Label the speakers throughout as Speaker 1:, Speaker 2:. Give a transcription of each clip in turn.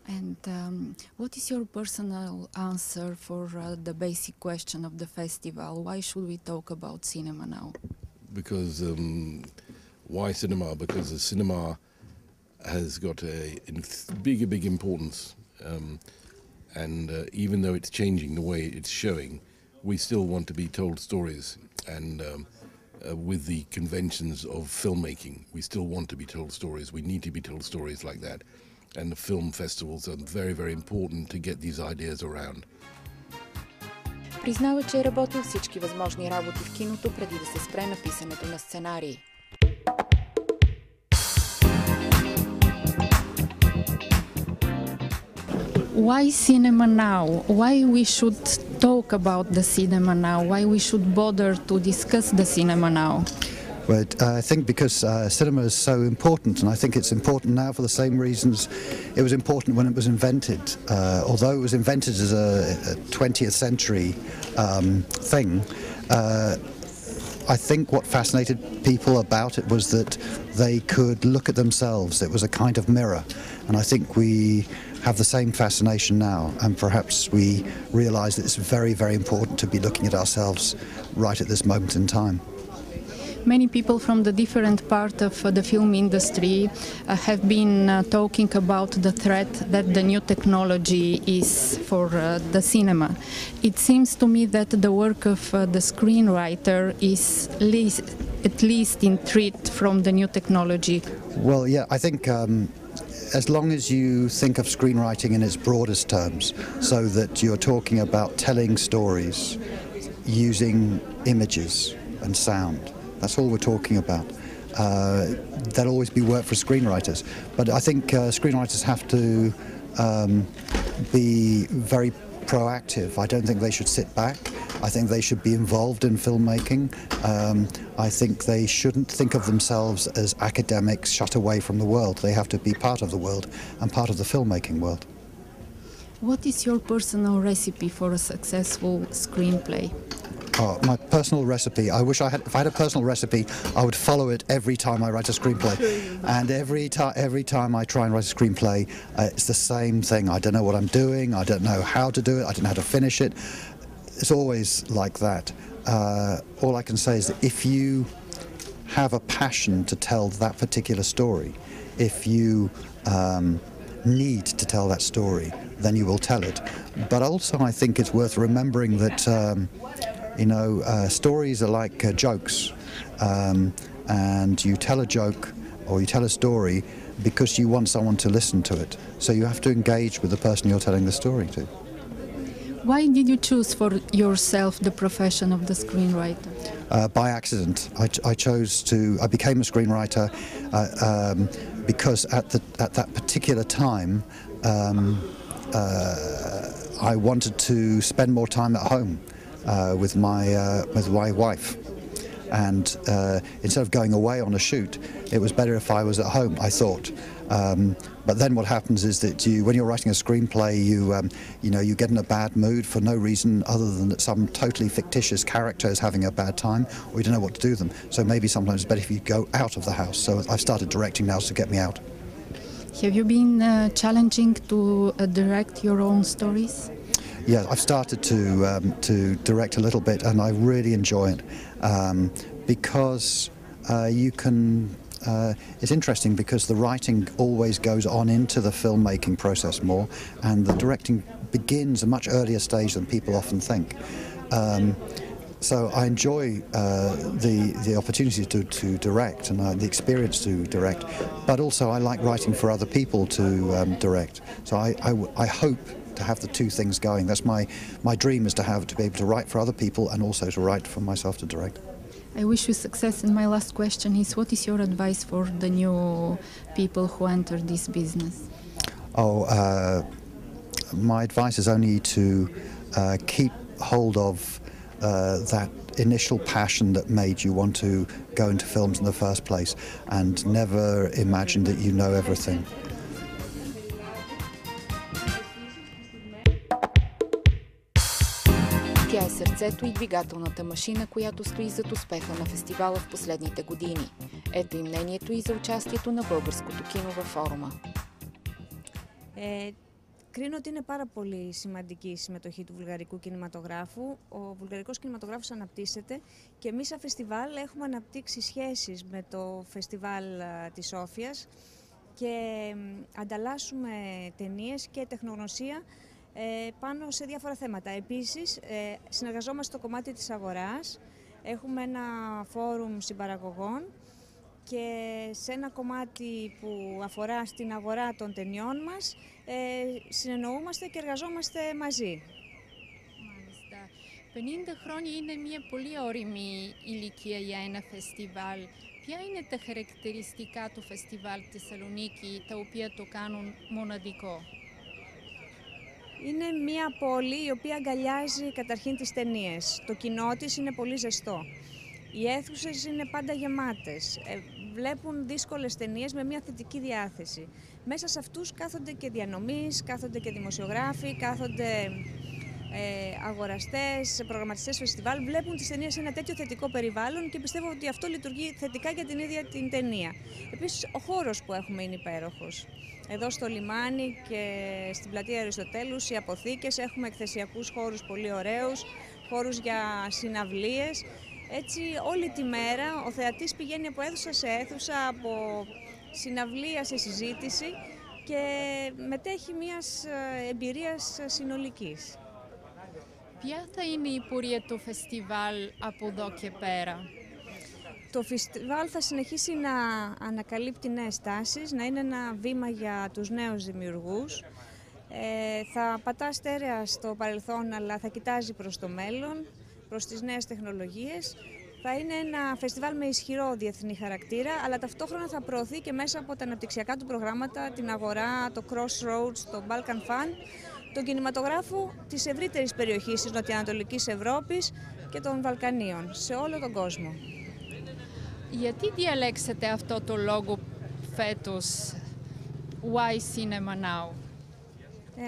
Speaker 1: And what is your personal answer for the basic question of the festival? Why should we talk about cinema now?
Speaker 2: Because why cinema? Because the cinema has got a big importance, and even though it's changing the way it's showing, we still want to be told stories, and with the conventions of filmmaking, we still want to be told stories. We need to be told stories like that, and the film festivals are very important to get these ideas around.
Speaker 1: Признава, че е работил всички възможни работи в киното преди да се спре на писането на сценарии. Why cinema now? Why we should talk about the cinema now? Why we should bother to discuss the cinema now?
Speaker 3: Well, I think because cinema is so important, and I think it's important now for the same reasons it was important when it was invented. Although it was invented as a 20th century thing, I think what fascinated people about it was that they could look at themselves. It was a kind of mirror, and I think we have the same fascination now, and perhaps we realise that it's very important to be looking at ourselves right at this moment in time.
Speaker 1: Many people from the different part of the film industry have been talking about the threat that the new technology is for the cinema. It seems to me that the work of the screenwriter is at least in threat from the new technology.
Speaker 3: Well, yeah, I think as long as you think of screenwriting in its broadest terms, so that you're talking about telling stories using images and sound, that's all we're talking about. There'll always be work for screenwriters, but I think screenwriters have to be very proactive. I don't think they should sit back. I think they should be involved in filmmaking. I think they shouldn't think of themselves as academics shut away from the world. They have to be part of the world and part of the filmmaking world.
Speaker 1: What is your personal recipe for a successful screenplay?
Speaker 3: Oh, my personal recipe, if I had a personal recipe, I would follow it every time I write a screenplay. And every time I try and write a screenplay, it's the same thing. I don't know what I'm doing, I don't know how to do it, I don't know how to finish it. It's always like that. All I can say is that if you have a passion to tell that particular story, if you need to tell that story, then you will tell it. But also I think it's worth remembering that stories are like jokes, and you tell a joke or you tell a story because you want someone to listen to it. So you have to engage with the person you're telling the story to.
Speaker 1: Why did you choose for yourself the profession of the screenwriter?
Speaker 3: By accident. I became a screenwriter because at that particular time I wanted to spend more time at home with my wife, and instead of going away on a shoot, it was better if I was at home, I thought. But then what happens is that when you're writing a screenplay, you get in a bad mood for no reason other than that some totally fictitious character is having a bad time, or you don't know what to do with them. So maybe sometimes it's better if you go out of the house. So I've started directing now to get me out.
Speaker 1: Have you been challenging to direct your own stories?
Speaker 3: Yeah, I've started to direct a little bit, and I really enjoy it because you can. It's interesting because the writing always goes on into the filmmaking process more, and the directing begins a much earlier stage than people often think. So I enjoy the opportunity to direct and the experience to direct, but also I like writing for other people to direct. So I hope to have the two things going. That's my dream, is to be able to write for other people and also to write for myself to direct.
Speaker 1: I wish you success, and my last question is, what is your advice for the new people who enter this business?
Speaker 3: My advice is only to keep hold of that initial passion that made you want to go into films in the first place, and never imagine that you know everything.
Speaker 1: Тя е сърцето и двигателната машина, която стои зад успеха на фестивала в последните години. Ето и мнението и за участието на българското кино във форума.
Speaker 4: κρίνω ότι είναι πάρα πολύ σημαντική η συμμετοχή του βουλγαρικού κινηματογράφου. Ο βουλγαρικός κινηματογράφος αναπτύσσεται και εμείς σαν φεστιβάλ έχουμε αναπτύξει σχέσεις με το φεστιβάλ της Σόφιας και ανταλλάσσουμε ταινίες και τεχνογνωσία πάνω σε διάφορα θέματα. Επίσης, συνεργαζόμαστε στο κομμάτι της αγοράς. Έχουμε ένα φόρουμ συμπαραγωγών και σε ένα κομμάτι που αφορά στην αγορά των ταινιών μας συνεννοούμαστε και εργαζόμαστε μαζί.
Speaker 1: Μάλιστα. 50 χρόνια είναι μια πολύ όριμη ηλικία για ένα φεστιβάλ. Ποια είναι τα χαρακτηριστικά του φεστιβάλ Θεσσαλονίκη, τα οποία το κάνουν μοναδικό?
Speaker 4: Είναι μια πόλη η οποία αγκαλιάζει καταρχήν τις ταινίες. Το κοινό της είναι πολύ ζεστό. Οι αίθουσες είναι πάντα γεμάτες. Βλέπουν δύσκολες ταινίες με μια θετική διάθεση. Μέσα σε αυτούς κάθονται και διανομείς, κάθονται και δημοσιογράφοι, κάθονται αγοραστές, προγραμματιστές φεστιβάλ. Βλέπουν τις ταινίες σε ένα τέτοιο θετικό περιβάλλον και πιστεύω ότι αυτό λειτουργεί θετικά για την ίδια την ταινία. Επίσης, ο χώρος που έχουμε είναι υπέροχος. Εδώ στο λιμάνι και στην πλατεία Αριστοτέλους, οι αποθήκες, έχουμε εκθεσιακούς χώρους πολύ ωραίους, χώρους για συναυλίες. Έτσι, όλη τη μέρα ο θεατής πηγαίνει από αίθουσα σε αίθουσα, από συναυλία σε συζήτηση και μετέχει μιας εμπειρίας συνολικής.
Speaker 1: Ποια θα είναι η πορεία του φεστιβάλ από εδώ και πέρα?
Speaker 4: Το φεστιβάλ θα συνεχίσει να ανακαλύπτει νέες τάσεις, να είναι ένα βήμα για τους νέους δημιουργούς. Θα πατά στέρεα στο παρελθόν, αλλά θα κοιτάζει προς το μέλλον, προς τις νέες τεχνολογίες. Θα είναι ένα φεστιβάλ με ισχυρό διεθνή χαρακτήρα, αλλά ταυτόχρονα θα προωθεί και μέσα από τα αναπτυξιακά του προγράμματα, την αγορά, το Crossroads, το Balkan Fun, τον κινηματογράφο της ευρύτερης περιοχής της Νοτιοανατολικής Ευρώπης και των Βαλκανίων, σε όλο τον κόσμο.
Speaker 1: Γιατί διαλέξατε αυτό το λόγο φέτος, Why Cinema Now?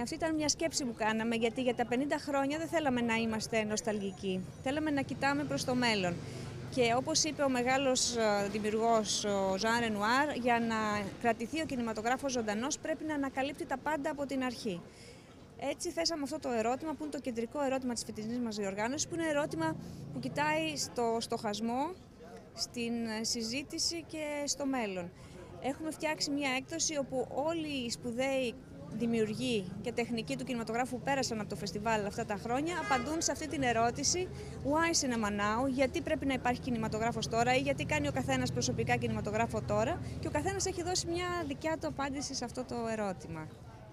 Speaker 4: Αυτή ήταν μια σκέψη που κάναμε, γιατί για τα 50 χρόνια δεν θέλαμε να είμαστε νοσταλγικοί. Θέλαμε να κοιτάμε προς το μέλλον. Και όπως είπε ο μεγάλος δημιουργός, ο Ζαν Ρενουάρ, για να κρατηθεί ο κινηματογράφος ζωντανός πρέπει να ανακαλύπτει τα πάντα από την αρχή. Έτσι θέσαμε αυτό το ερώτημα, που είναι το κεντρικό ερώτημα της φετινής μας διοργάνωσης, που είναι ερώτημα που κοιτάει στο στοχασμό, στην συζήτηση και στο μέλλον. Έχουμε φτιάξει μια έκδοση όπου όλοι οι σπουδαίοι δημιουργοί και τεχνικοί του κινηματογράφου που πέρασαν από το φεστιβάλ αυτά τα χρόνια απαντούν σε αυτή την ερώτηση Why Cinema Now? Γιατί πρέπει να υπάρχει κινηματογράφος τώρα ή γιατί κάνει ο καθένας προσωπικά κινηματογράφο τώρα, και ο καθένας έχει δώσει μια δικιά του απάντηση σε αυτό το ερώτημα.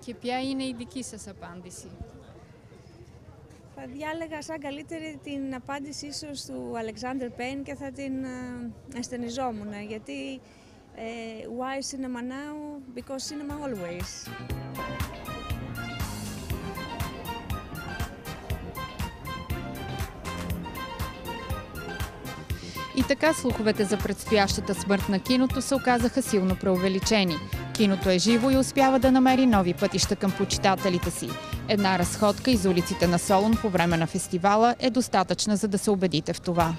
Speaker 1: Και ποια είναι η δική σας απάντηση?
Speaker 4: Θα διάλεγα σαν καλύτερη την απάντηση ίσως του Alexander Payne και θα την αισθενιζόμουν, γιατί Why Cinema Now? Because cinema always.
Speaker 1: И така слуховете за предстоящата смърт на киното се оказаха силно преувеличени. Киното е живо и успява да намери нови пътища към почитателите си. Една разходка из улиците на Солун по време на фестивала е достатъчна, за да се убедите в това.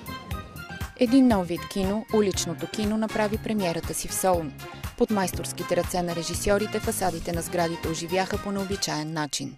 Speaker 1: Един нов вид кино, уличното кино, направи премиерата си в Солун. Под майсторските ръце на режисьорите фасадите на сградите оживяха по необичаен начин.